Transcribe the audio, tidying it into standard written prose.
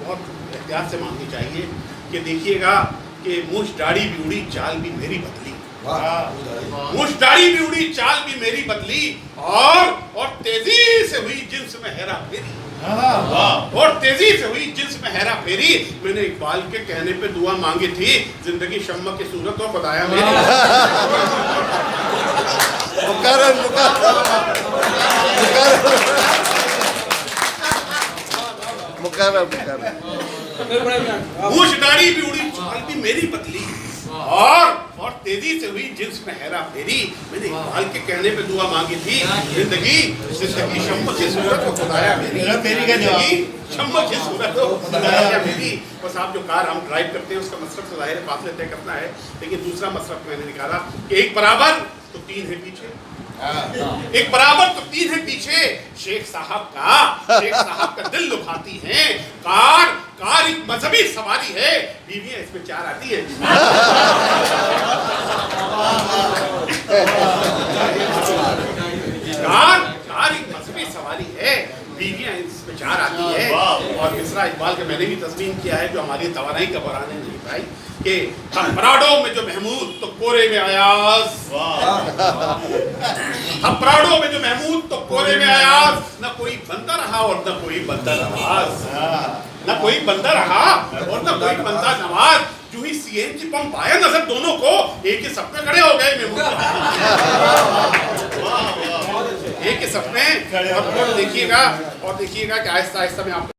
बहुत एहतियात से मांगनी चाहिए कि देखिएगा कि मूछ दाढ़ी भी उड़ी चाल भी मेरी बदली, मूछ दाढ़ी भी उड़ी चाल भी मेरी बदली, और तेजी से हुई जिन्स में हेरा फेरी, और तेजी से हुई जिन्स में हेरा फेरी। मैंने इकबाल के कहने पे दुआ मांगी थी, जिंदगी शम्मा की सूरत हो खुदाया मेरी। मूछ दाढ़ी भी उड़ी चाल भी मेरी बदली, और तेजी से हुई जिन्स में हेरा फेरी। मैंने इकबाल के कहने पे दुआ मांगी थी, जिंदगी शम्मा की सूरत को खुदाया मेरी, जिंदगी शम्मा की सूरत को खुदाया मेरी। बस आप जो कार हम ड्राइव करते हैं उसका मसरफ तो जाहिर है फासले तय करना है, लेकिन दूसरा मसरफ मैंने निकाला कि एक बराबर तो तीन है पीछे, एक बराबर तो तीन है पीछे। शेख साहब का दिल लुभाती है कार एक मजहबी सवारी है, बीवियां इसमें चार आती है। कार एक मजहबी सवारी है, बीवियां इसमें चार आती है। और मिसरा इकबाल के मैंने भी तस्मीन किया है, जो हमारी तवानाई का बराने नहीं भाई, कि हम पराडों में जो महमूद तो कोरे में आयास, हम पराडों में जो महमूद तो कोरे में आयास, न कोई बंदा रहा और न कोई बंदा नवाज, न कोई बंदा रहा और न कोई बंदा नवाज। जो ही सीएनजी पंप आया नजर दोनों को, एक ही सपने खड़े हो गए महमूद, एक ही सपने। और देखिएगा कि आहिस्ता आहिस्ता में आप